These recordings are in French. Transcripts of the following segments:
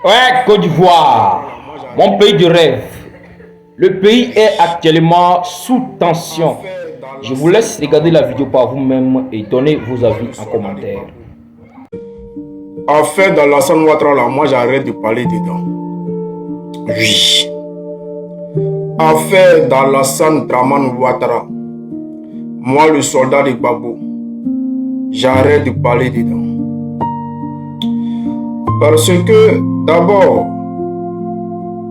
Ouais, Côte d'Ivoire, mon pays de rêve. Le pays est actuellement sous tension. Je vous laisse regarder la vidéo par vous-même et donner vos avis en commentaire. En fait, dans l'Alassane Ouattara, là, moi j'arrête de parler dedans. Oui. En fait, dans l'Alassane Dramane Ouattara, moi le soldat de Gbagbo, j'arrête de parler dedans. Parce que, d'abord,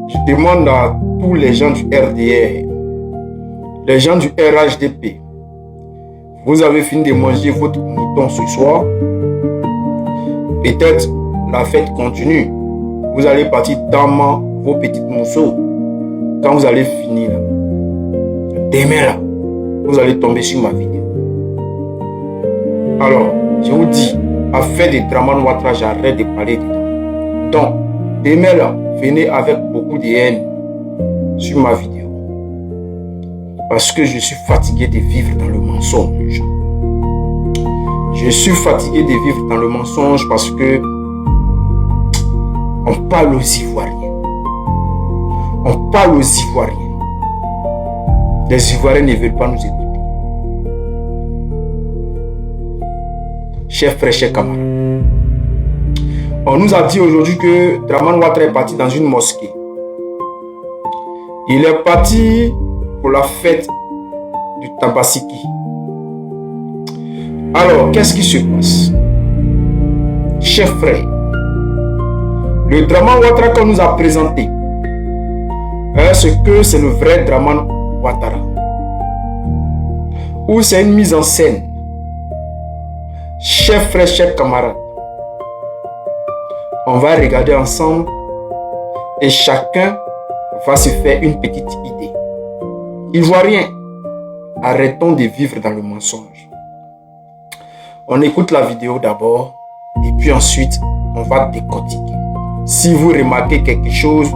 je demande à tous les gens du RDR, les gens du RHDP, vous avez fini de manger votre mouton ce soir. Peut-être la fête continue. Vous allez partir dans vos petites mousseaux. Quand vous allez finir, là, demain, là, vous allez tomber sur ma vidéo. Alors, je vous dis, affaire de Dramane Ouattara, j'arrête de parler dedans. Donc, demain, là, venez avec beaucoup de haine sur ma vidéo. Parce que je suis fatigué de vivre dans le mensonge. Je suis fatigué de vivre dans le mensonge parce que on parle aux Ivoiriens. On parle aux Ivoiriens. Les Ivoiriens ne veulent pas nous écouter. Chers frères, chers camarades, on nous a dit aujourd'hui que Dramane Ouattara est parti dans une mosquée. Il est parti pour la fête du Tabaski. Alors, qu'est-ce qui se passe? Chers frères, le Dramane Ouattara qu'on nous a présenté, est-ce que c'est le vrai Dramane Ouattara? Ou c'est une mise en scène? Chers frères, chers camarades, on va regarder ensemble et chacun va se faire une petite idée. Ivoiriens, arrêtons de vivre dans le mensonge. On écoute la vidéo d'abord et puis ensuite on va décortiquer. Si vous remarquez quelque chose,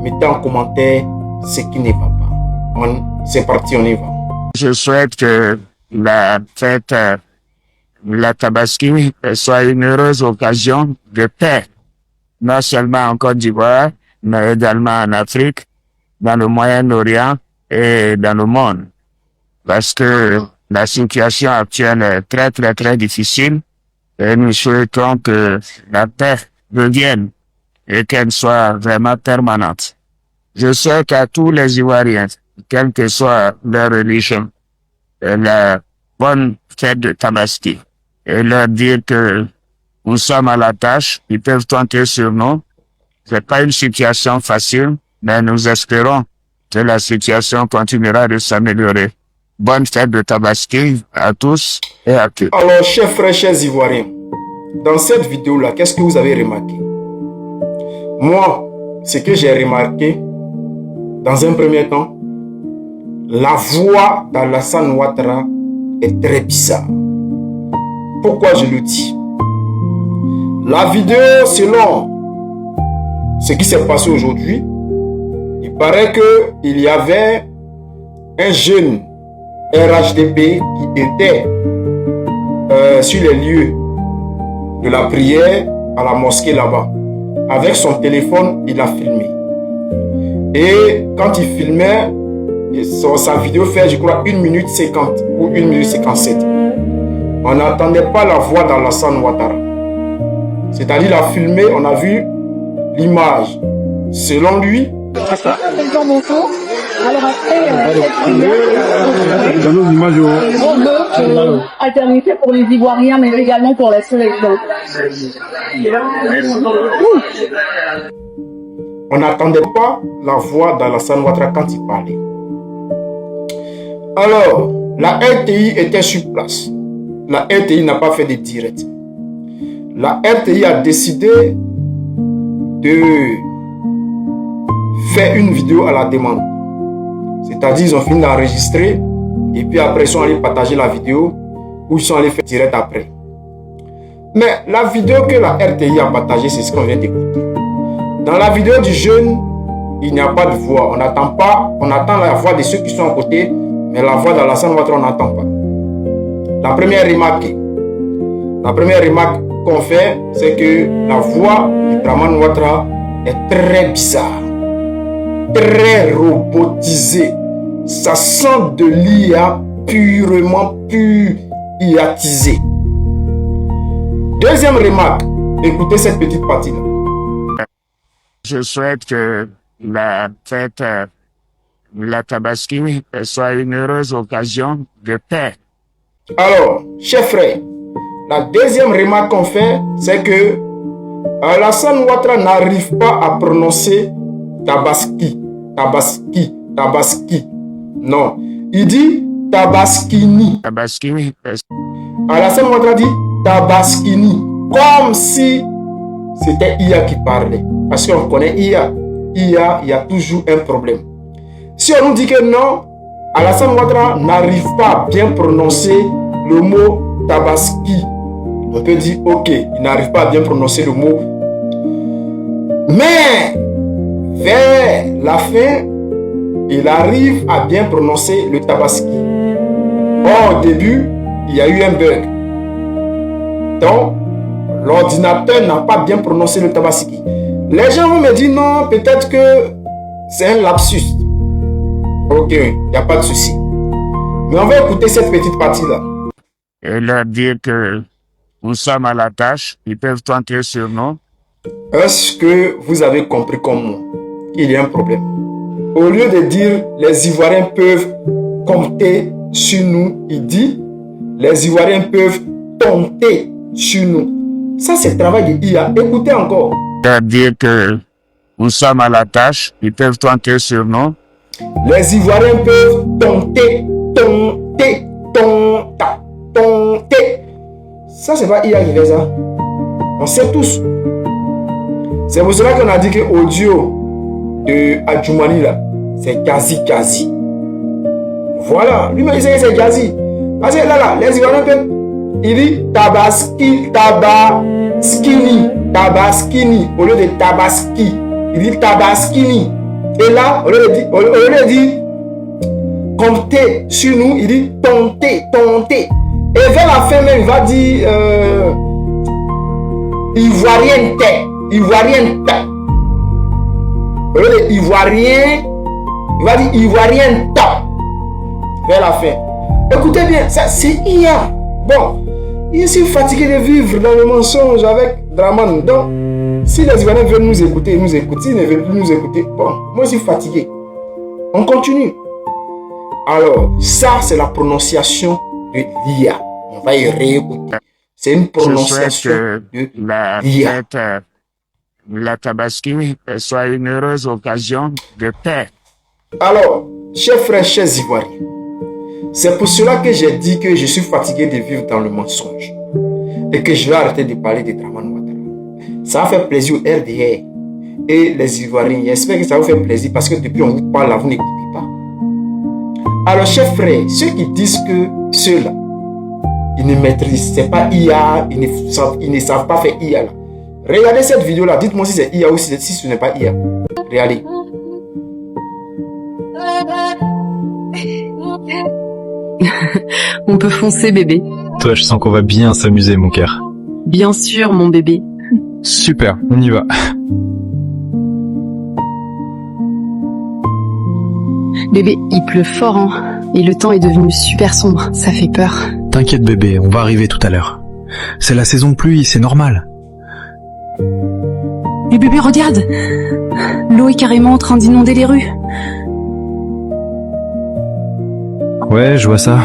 mettez en commentaire ce qui ne va pas. C'est parti, on y va. Je souhaite que la fête, la Tabaski, soit une heureuse occasion de paix, non seulement en Côte d'Ivoire, mais également en Afrique, dans le Moyen-Orient et dans le monde. Parce que la situation actuelle est très difficile et nous souhaitons que la paix revienne et qu'elle soit vraiment permanente. Je souhaite à tous les Ivoiriens, quelle que soit leur religion, la bonne fête de Tabaski et leur dire que nous sommes à la tâche, ils peuvent compter sur nous. C'est pas une situation facile, mais nous espérons que la situation continuera de s'améliorer. Bonne fête de Tabaski à tous et à toutes. Alors, chers frères, chers Ivoiriens, dans cette vidéo-là, qu'est-ce que vous avez remarqué? Moi, ce que j'ai remarqué, dans un premier temps, la voix d'Alassane Ouattara est très bizarre. Pourquoi je le dis? La vidéo, selon ce qui s'est passé aujourd'hui, il paraît qu'il y avait un jeune RHDP qui était sur les lieux de la prière à la mosquée là-bas. Avec son téléphone, il a filmé. Et quand il filmait, sa vidéo fait, je crois, 1 minute 50 ou 1 minute 57. On n'entendait pas la voix d'Alassane Ouattara. C'est-à-dire, il a filmé, on a vu l'image. Selon lui, alors après, dans nos images, on veut alternité pour les Ivoiriens, mais également pour la sélection. On n'attendait pas la voix d'Alassane Ouattara quand il parlait. Alors, la RTI était sur place. La RTI n'a pas fait de direct. La RTI a décidé de faire une vidéo à la demande. C'est-à-dire, ils ont fini d'enregistrer et puis après, ils sont allés partager la vidéo ou ils sont allés faire direct après. Mais la vidéo que la RTI a partagée, c'est ce qu'on vient d'écouter. Dans la vidéo du jeune, il n'y a pas de voix. On n'attend pas, on attend la voix de ceux qui sont à côté, mais la voix d'Alassane Ouattara, on n'entend pas. La première remarque qu'on fait, c'est que la voix de Dramane Ouattara est très bizarre, très robotisé. Ça sent de l'IA purement IAtisé. Deuxième remarque, écoutez cette petite partie-là. Je souhaite que la fête, la Tabaski, soit une heureuse occasion de paix. Alors, chers frères, la deuxième remarque qu'on fait, c'est que Alassane Ouattara n'arrive pas à prononcer Tabaski. Non, il dit Tabaskini. Tabaski, Alassane Ouattara dit Tabaskini, comme si c'était IA qui parlait. Parce qu'on connaît IA. IA, il y a toujours un problème. Si on nous dit que non, Alassane Ouattara n'arrive pas à bien prononcer le mot Tabaski, on peut dire ok, il n'arrive pas à bien prononcer le mot. Mais vers la fin, il arrive à bien prononcer le Tabaski. Or, au début, il y a eu un bug. Donc, l'ordinateur n'a pas bien prononcé le Tabaski. Les gens vont me dire non, peut-être que c'est un lapsus. Ok, il n'y a pas de souci. Mais on va écouter cette petite partie-là. et leur dire que nous sommes à la tâche, ils peuvent tenter sur nous. Est-ce que vous avez compris comme moi qu'il y a un problème? Au lieu de dire les Ivoiriens peuvent compter sur nous, il dit les Ivoiriens peuvent compter sur nous. Ça, c'est le travail de IA. Écoutez encore. Leur dire que nous sommes à la tâche, ils peuvent tenter sur nous. Les Ivoiriens peuvent compter. Ça, c'est pas IA qui fait ça. On sait tous. C'est pour cela qu'on a dit que l'audio de Adjoumani là, c'est quasi. Voilà. Lui-même, il sait que c'est quasi. Parce que là, les Ivoiriens peuvent. Il dit Tabaskini. Au lieu de Tabaski, il dit Tabaskini. Et là, au lieu de dire compter sur nous, il dit tonter. Et vers la fin même, il va dire Ivoirienne. Au lieu de Ivoirien, il va dire Ivoirienne. Vers la fin. Écoutez bien, ça c'est IA. Bon, je suis fatigué de vivre dans le mensonge avec Draman. Donc, si les Ivoiriens veulent nous écouter, s'ils ne veulent plus nous écouter, bon, moi je suis fatigué. On continue. Alors, ça c'est la prononciation de l'IA. On va y réécouter. C'est une prononciation de la l'IA. fête, la Tabaski, soit une heureuse occasion de paix. Alors, chers frères, chers Ivoiriens, c'est pour cela que j'ai dit que je suis fatigué de vivre dans le mensonge et que je vais arrêter de parler de Draman Ouattara. Ça a fait plaisir au RDR et les Ivoiriens. J'espère que ça vous fait plaisir parce que depuis on vous parle là, vous n'écoutez pas. Alors, chers frères, ceux qui disent que ceux-là, ils ne maîtrisent, c'est pas IA, ils ne savent pas faire IA là. Regardez cette vidéo-là, dites-moi si c'est IA ou si ce n'est pas IA. Regardez. On peut foncer, bébé. Toi, je sens qu'on va bien s'amuser, mon cœur. Bien sûr, mon bébé. Super, on y va. Bébé, il pleut fort, hein. Et le temps est devenu super sombre. Ça fait peur. T'inquiète, bébé, on va arriver tout à l'heure. C'est la saison de pluie, c'est normal. Mais bébé, regarde. L'eau est carrément en train d'inonder les rues. Ouais, je vois ça.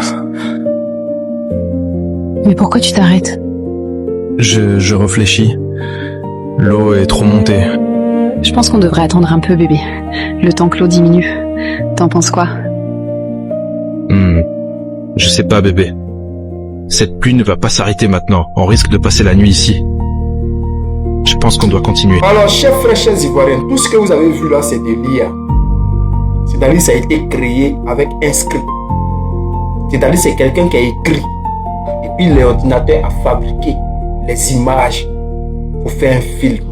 Mais pourquoi tu t'arrêtes? Je réfléchis. L'eau est trop montée. Je pense qu'on devrait attendre un peu, bébé. Le temps que l'eau diminue. T'en penses quoi? Je sais pas, bébé. Cette pluie ne va pas s'arrêter maintenant. On risque de passer la nuit ici. Je pense qu'on doit continuer. Alors, chers frères, chers Ivoiriens, tout ce que vous avez vu là, c'est de l'IA. C'est-à-dire, ça a été créé avec un script. C'est-à-dire, c'est quelqu'un qui a écrit. Et puis, l'ordinateur a fabriqué les images pour faire un film.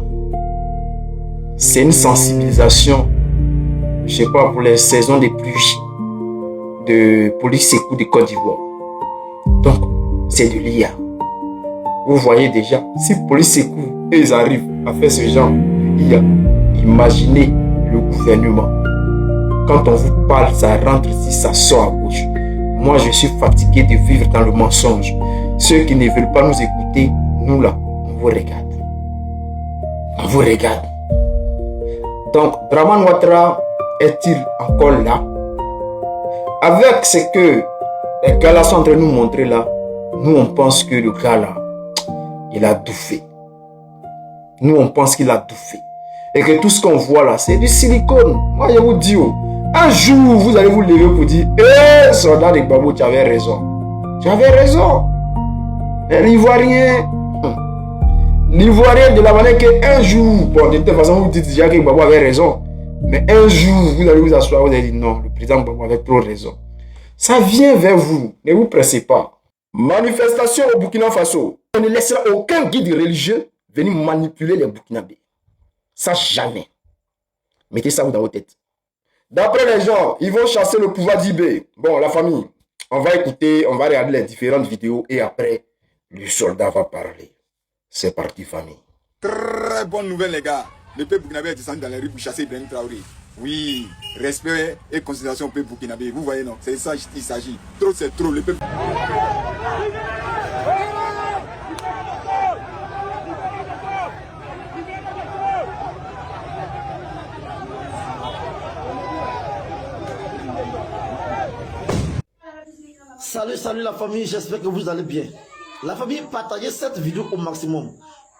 C'est une sensibilisation, je sais pas, pour les saisons des pluies de Police Sékou de Côte d'Ivoire. Donc, c'est de l'IA. Vous voyez déjà, si Police Sékou, ils arrivent à faire ce genre d'IA, Imaginez le gouvernement. Quand on vous parle, ça rentre ici, ça sort à gauche. Moi, je suis fatigué de vivre dans le mensonge. Ceux qui ne veulent pas nous écouter, nous là, on vous regarde. On vous regarde. Donc, Draman Ouattara est-il encore là? Avec ce que les gars là sont en train de nous montrer là, nous on pense que le gars là, il a tout fait. Nous on pense qu'il a tout fait. Et que tout ce qu'on voit là, c'est du silicone. Moi je vous dis, un jour vous allez vous lever pour dire, eh, soldat de Gbagbo, tu avais raison. Tu avais raison. Mais l'Ivoirien de la manière qu'un jour, bon, de toute façon, vous dites déjà que Gbagbo avait raison. Mais un jour, vous allez vous asseoir, vous allez dire non, le président Gbagbo avait trop raison. Ça vient vers vous, ne vous pressez pas. Manifestation au Burkina Faso. On ne laissera aucun guide religieux venir manipuler les Burkinabés. Ça, jamais. Mettez ça dans vos têtes. D'après les gens, ils vont chasser le pouvoir d'Ibé. Bon, la famille, on va écouter, on va regarder les différentes vidéos et après, le soldat va parler. C'est parti, famille. Très bonne nouvelle, les gars. Le peuple burkinabé est descendu dans les rues pour chasser Ibrahim Traoré. Oui, respect et considération au peuple burkinabé. Vous voyez, non? C'est ça qu'il s'agit. Trop, c'est trop. Le peuple... Salut la famille, j'espère que vous allez bien. La famille, partagez cette vidéo au maximum.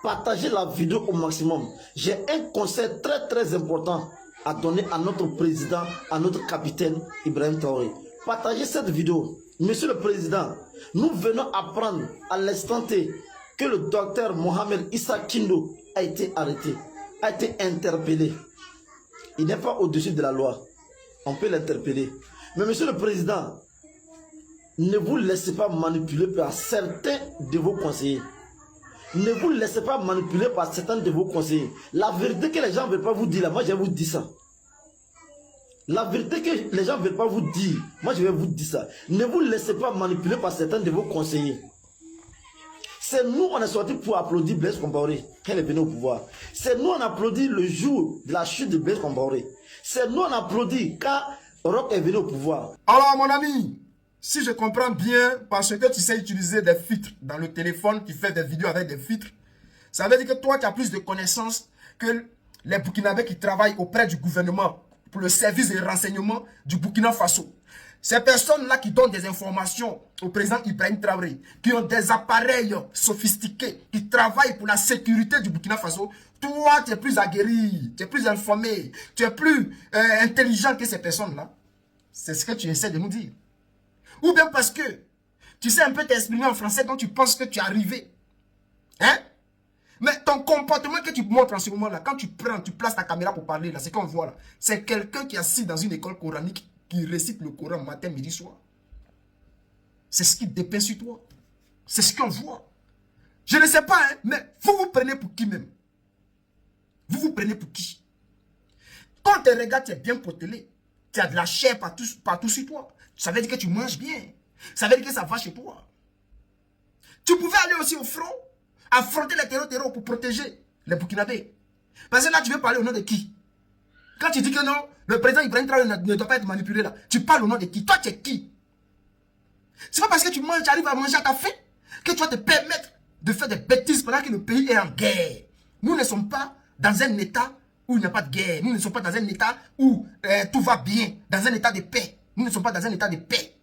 Partagez la vidéo au maximum. J'ai un conseil très important à donner à notre président, à notre capitaine Ibrahim Traoré. Partagez cette vidéo. Monsieur le Président, nous venons apprendre à l'instant T que le docteur Mohamed Issa Kindo a été arrêté, a été interpellé. Il n'est pas au-dessus de la loi. On peut l'interpeller. Mais Monsieur le Président, ne vous laissez pas manipuler par certains de vos conseillers. Ne vous laissez pas manipuler par certains de vos conseillers. La vérité que les gens ne veulent pas vous dire, là, moi je vais vous dire ça. La vérité que les gens ne veulent pas vous dire, moi je vais vous dire ça. Ne vous laissez pas manipuler par certains de vos conseillers. C'est nous, on est sortis pour applaudir Blaise Compaoré quand il est venu au pouvoir. C'est nous, on applaudit le jour de la chute de Blaise Compaoré. C'est nous, on applaudit quand Roch est venu au pouvoir. Alors mon ami, si je comprends bien, parce que tu sais utiliser des filtres dans le téléphone, tu fais des vidéos avec des filtres, ça veut dire que toi, tu as plus de connaissances que les Burkinabés qui travaillent auprès du gouvernement pour le service de renseignement du Burkina Faso. Ces personnes-là qui donnent des informations au président Ibrahim Traoré, qui ont des appareils sophistiqués, qui travaillent pour la sécurité du Burkina Faso, toi, tu es plus aguerri, tu es plus informé, tu es plus intelligent que ces personnes-là. C'est ce que tu essaies de nous dire. Ou bien parce que tu sais un peu t'exprimer en français, donc tu penses que tu es arrivé. Hein? Mais ton comportement que tu montres en ce moment-là, quand tu places ta caméra pour parler, là, c'est qu'on voit là. C'est quelqu'un qui est assis dans une école coranique, qui récite le Coran matin, midi, soir. C'est ce qui dépeint sur toi. C'est ce qu'on voit. Je ne sais pas, hein, mais vous vous prenez pour qui même? Vous vous prenez pour qui? Quand tu regardes, tu es bien potelé. Tu as de la chair partout sur toi. Ça veut dire que tu manges bien. Ça veut dire que ça va chez toi. Tu pouvais aller aussi au front, affronter les terreaux pour protéger les Burkinabés. Parce que là, tu veux parler au nom de qui? Quand tu dis que non, le président Ibrahim Traoré ne doit pas être manipulé là, tu parles au nom de qui? Toi, tu es qui? C'est pas parce que tu manges, tu arrives à manger à ta faim que tu vas te permettre de faire des bêtises pendant que le pays est en guerre. Nous ne sommes pas dans un état où il n'y a pas de guerre. Nous ne sommes pas dans un état où tout va bien, dans un état de paix. Nous ne sommes pas dans un état de paix.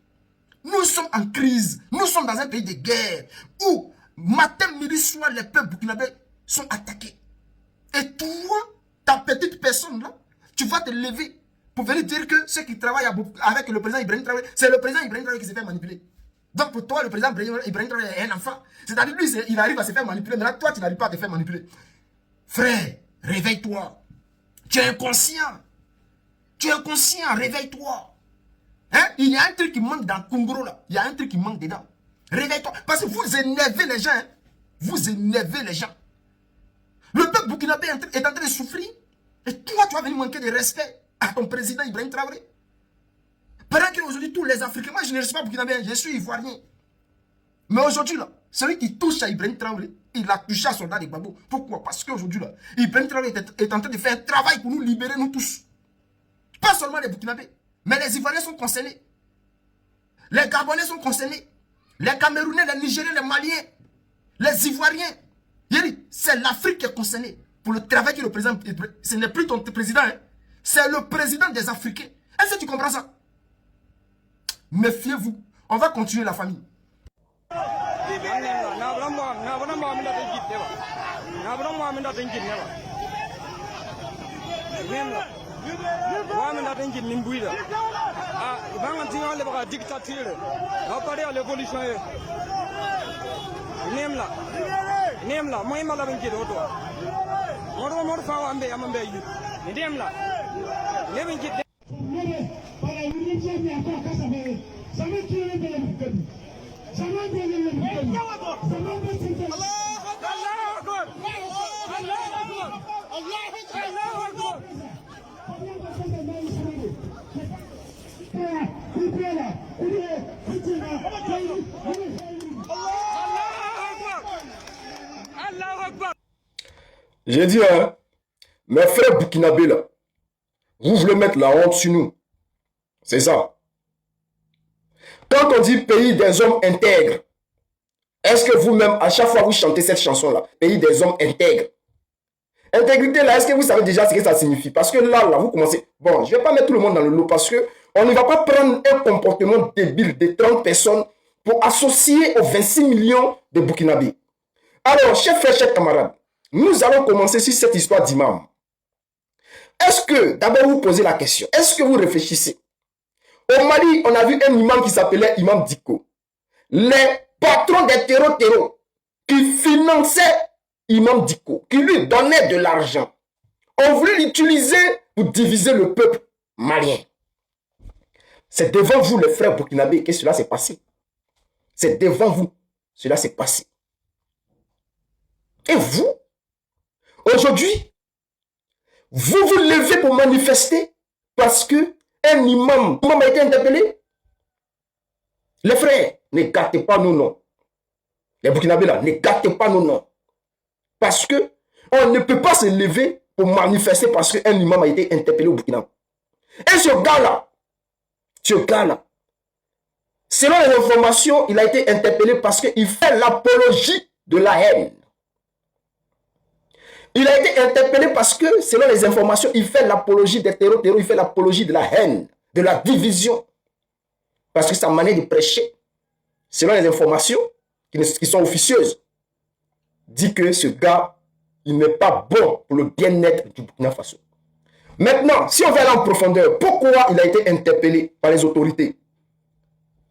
Nous sommes en crise. Nous sommes dans un pays de guerre où matin, midi, soir, les peuples burkinabés sont attaqués. Et toi, ta petite personne là, tu vas te lever pour venir dire que ceux qui travaillent avec le président Ibrahim Traoré, c'est le président Ibrahim Traoré qui s'est fait manipuler. Donc pour toi, le président Ibrahim Traoré est un enfant. C'est-à-dire lui, il arrive à se faire manipuler, mais là, toi, tu n'arrives pas à te faire manipuler. Frère, réveille-toi. Tu es inconscient. Tu es inconscient, réveille-toi. Hein? Il y a un truc qui manque dans Kungro là. Il y a un truc qui manque dedans. Réveille-toi. Parce que vous énervez les gens. Hein? Vous énervez les gens. Le peuple burkinabé est en train de souffrir. Et toi, tu vas venir manquer de respect à ton président Ibrahim Traoré. Pendant qu'aujourd'hui, tous les Africains, moi je ne suis pas burkinabé, je suis ivoirien. Mais aujourd'hui là, celui qui touche à Ibrahim Traoré, Il a touché à soldat de Gbagbo. Pourquoi? Parce qu'aujourd'hui, là, Ibrahim Traoré est en train de faire un travail pour nous libérer, nous tous. Pas seulement les Burkinabés, mais les Ivoiriens sont concernés. Les Gabonais sont concernés. Les Camerounais, les Nigériens, les Maliens, les Ivoiriens. C'est l'Afrique qui est concernée pour le travail que le président... Ce n'est plus ton président, hein. C'est le président des Africains. Est-ce que tu comprends ça? Méfiez-vous. On va continuer la famille. J'ai dit, hein, mes frères burkinabés là, vous voulez mettre la honte sur nous. C'est ça. Quand on dit pays des hommes intègres, est-ce que vous-même, à chaque fois vous chantez cette chanson-là, pays des hommes intègres, intégrité là, est-ce que vous savez déjà ce que ça signifie? Parce que là, vous commencez... Bon, je ne vais pas mettre tout le monde dans le lot parce que on ne va pas prendre un comportement débile de 30 personnes pour associer aux 26 millions de Burkinabés. Alors, chers frères, chers camarades, nous allons commencer sur cette histoire d'imam. Est-ce que, d'abord vous posez la question, est-ce que vous réfléchissez? Au Mali, on a vu un imam qui s'appelait Imam Dicko. Les patrons des terreaux qui finançaient Imam Dicko, qui lui donnaient de l'argent, ont voulu l'utiliser pour diviser le peuple malien. C'est devant vous, les frères burkinabés, que cela s'est passé. C'est devant vous, cela s'est passé. Et vous, aujourd'hui, vous vous levez pour manifester parce que un imam a été interpellé. Les frères, ne gâtez pas nos noms. Les Burkinabés là, ne gâtez pas nos noms. Parce que on ne peut pas se lever pour manifester parce qu'un imam a été interpellé au Burkina. Et ce gars-là, selon les informations, il a été interpellé parce qu'il fait l'apologie de la haine. Il a été interpellé parce que, selon les informations, il fait l'apologie des terreaux, il fait l'apologie de la haine, de la division. Parce que sa manière de prêcher, selon les informations qui sont officieuses, dit que ce gars, il n'est pas bon pour le bien-être du Burkina Faso. Maintenant, si on va aller en profondeur, pourquoi il a été interpellé par les autorités?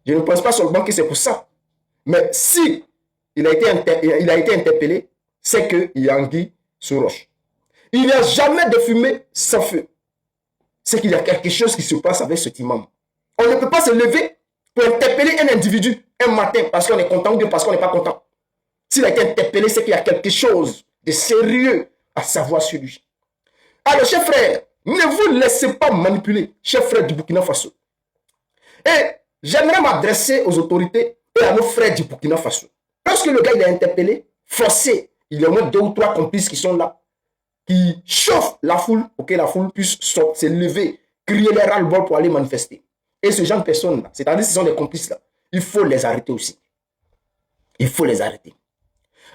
Je ne pense pas seulement que c'est pour ça. Mais si il a été interpellé, c'est qu'il y a anguille sous roche. Il n'y a jamais de fumée sans feu. C'est qu'il y a quelque chose qui se passe avec cet imam. On ne peut pas se lever pour interpeller un individu un matin parce qu'on est content ou bien parce qu'on n'est pas content. S'il a été interpellé, c'est qu'il y a quelque chose de sérieux à savoir sur lui. Alors, chers frères, ne vous laissez pas manipuler, chers frères du Burkina Faso. Et j'aimerais m'adresser aux autorités et à nos frères du Burkina Faso. Lorsque le gars il est interpellé, forcé, il y a au moins 2 ou 3 complices qui sont là, qui chauffent la foule pour que la foule puisse se lever, crier les ras-le-bol pour aller manifester. Et ce genre de personnes-là, c'est-à-dire ce sont des complices-là, il faut les arrêter aussi. Il faut les arrêter.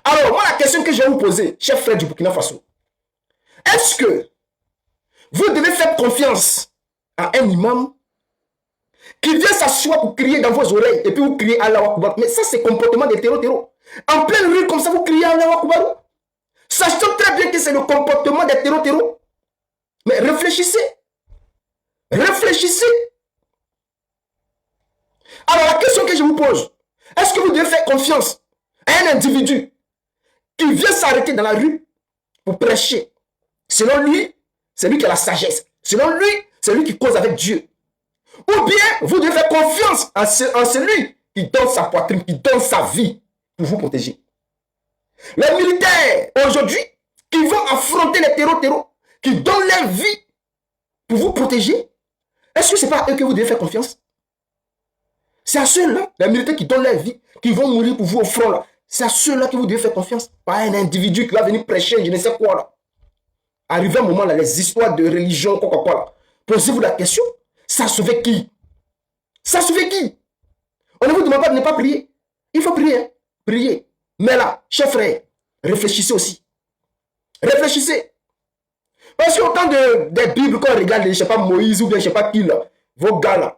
Alors, moi, la question que je vais vous poser, chers frères du Burkina Faso, est-ce que vous devez faire confiance à un imam qui vient s'asseoir pour crier dans vos oreilles et puis vous criez Allahu Akbar? Mais ça, c'est comportement des terreaux. En pleine rue, comme ça, vous criez Allahu Akbar. Sachant très bien que c'est le comportement des terreaux. Mais réfléchissez. Réfléchissez. Alors, la question que je vous pose, est-ce que vous devez faire confiance à un individu qui vient s'arrêter dans la rue pour prêcher? Selon lui, c'est lui qui a la sagesse. Selon lui, c'est lui qui cause avec Dieu. Ou bien, vous devez faire confiance en celui qui donne sa poitrine, qui donne sa vie pour vous protéger. Les militaires, aujourd'hui, qui vont affronter les terreaux, qui donnent leur vie pour vous protéger, est-ce que ce n'est pas à eux que vous devez faire confiance? C'est à ceux-là, les militaires qui donnent leur vie, qui vont mourir pour vous au front là. C'est à ceux-là que vous devez faire confiance. Pas un individu qui va venir prêcher, je ne sais quoi là. Arrivé un moment là, les histoires de religion, quoi là. Posez-vous la question, ça a sauvé qui? Ça a sauvé qui? On ne vous demande pas de ne pas prier. Il faut prier, hein? Prier. Mais là, chers frères, réfléchissez aussi. Réfléchissez. Parce qu'autant des Bibles qu'on regarde, je ne sais pas, Moïse ou bien je ne sais pas qui là, vos gars là,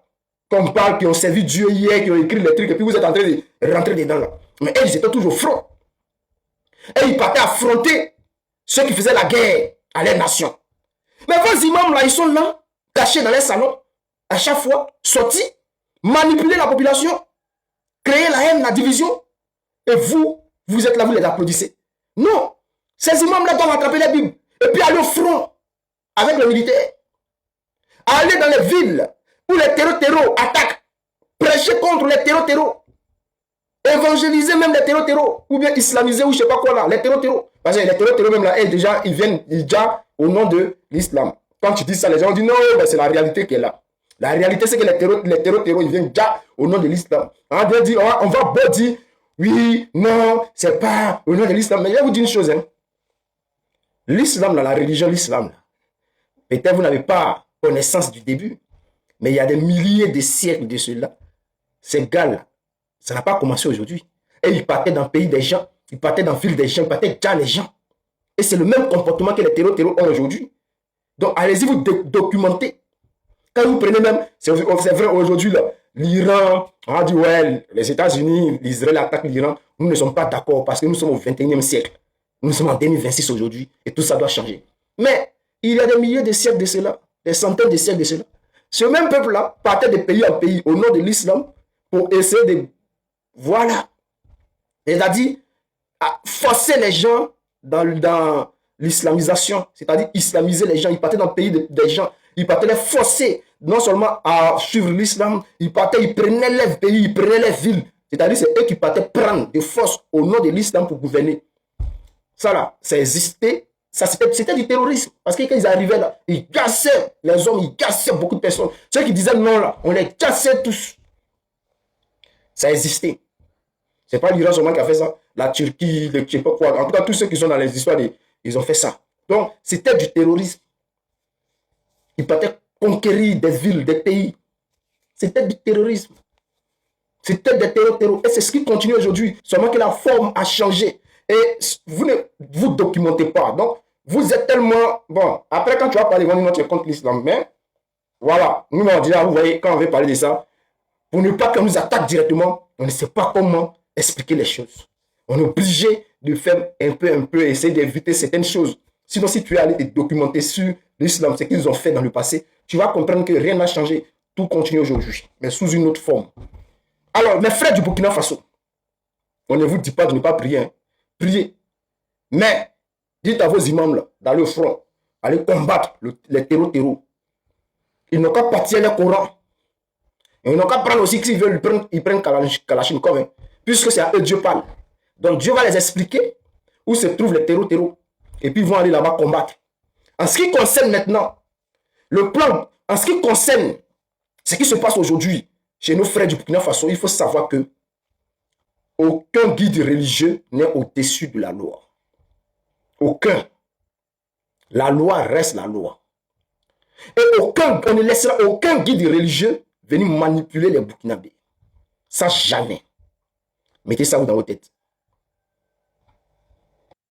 qu'on parle, qui ont servi Dieu hier, qui ont écrit les trucs, et puis vous êtes en train de rentrer dedans là. Mais elles étaient toujours francs. Et ils partaient affronter ceux qui faisaient la guerre à leur nation. Mais vos imams là, ils sont là, cachés dans les salons, à chaque fois, sortis, manipuler la population, créer la haine, la division. Et vous êtes là, vous les applaudissez. Non, ces imams là doivent attraper les Bibles et puis aller au front avec les militaires. Aller dans les villes où les terreaux attaquent, prêcher contre les terreaux. Évangéliser même les terreaux, ou bien islamiser, ou je sais pas quoi là, les terreaux. Parce que les terreaux même là, ils viennent déjà au nom de l'islam. Quand tu dis ça, les gens disent non, mais c'est la réalité qui est là. La réalité, c'est que les terreaux, ils viennent déjà au nom de l'islam. On va dire, oui, non, c'est pas au nom de l'islam. Mais je vais vous dire une chose, hein. L'islam, la religion, l'islam, peut-être vous n'avez pas connaissance du début, mais il y a des milliers de siècles de cela. Ces gars-là, ça n'a pas commencé aujourd'hui. Et ils partaient dans le pays des gens, ils partaient dans la ville des gens, ils partaient dans les gens. Et c'est le même comportement que les terreaux ont aujourd'hui. Donc, allez-y vous documenter. Quand vous prenez même, c'est vrai aujourd'hui, l'Iran, on a dit, ouais, les États-Unis, l'Israël attaquent l'Iran. Nous ne sommes pas d'accord parce que nous sommes au 21e siècle. Nous sommes en 2026 aujourd'hui et tout ça doit changer. Mais il y a des milliers de siècles de cela, des centaines de siècles de cela. Ce même peuple-là partait de pays en pays au nom de l'islam pour essayer de... Voilà. C'est-à-dire, forcer les gens dans l'islamisation, c'est-à-dire islamiser les gens. Ils partaient dans le pays des gens. Ils partaient les forcer non seulement à suivre l'islam, ils prenaient les pays, ils prenaient les villes. C'est-à-dire, c'est eux qui partaient prendre de force au nom de l'islam pour gouverner. Ça là, ça existait. C'était du terrorisme. Parce que quand ils arrivaient là, ils cassaient les hommes, ils cassaient beaucoup de personnes. Ceux qui disaient non là, on les cassait tous. Ça existait. C'est pas l'Iran seulement qui a fait ça. La Turquie, je ne sais pas quoi. En tout cas, tous ceux qui sont dans les histoires, ils ont fait ça. Donc, c'était du terrorisme. Ils partaient conquérir des villes, des pays. C'était du terrorisme. C'était des terrors. Et c'est ce qui continue aujourd'hui. Seulement que la forme a changé. Et vous ne vous documentez pas. Donc, vous êtes tellement... Bon, après, quand tu vas parler, tu es contre l'islam. Mais, voilà. Nous, on dit, vous voyez, quand on veut parler de ça, pour ne pas qu'on nous attaque directement, on ne sait pas comment expliquer les choses. On est obligé de faire un peu, essayer d'éviter certaines choses. Sinon, si tu es allé te documenter sur l'islam, ce qu'ils ont fait dans le passé, tu vas comprendre que rien n'a changé. Tout continue aujourd'hui, mais sous une autre forme. Alors, mes frères du Burkina Faso, on ne vous dit pas de ne pas prier. Hein. Priez. Mais, dites à vos imams là, d'aller au front, aller combattre les terreaux. Ils n'ont qu'à partir le Coran. Et ils n'ont qu'à prendre aussi, s'ils veulent, ils prennent Kalachnikov. Hein, puisque c'est à eux Dieu parle. Donc, Dieu va les expliquer où se trouvent les terreaux. Et puis, ils vont aller là-bas combattre. En ce qui concerne maintenant le plan, en ce qui concerne ce qui se passe aujourd'hui chez nos frères du Burkina Faso, il faut savoir que aucun guide religieux n'est au-dessus de la loi. Aucun. La loi reste la loi. Et on ne laissera aucun guide religieux venir manipuler les Burkinabés. Ça, jamais. Mettez ça dans vos têtes.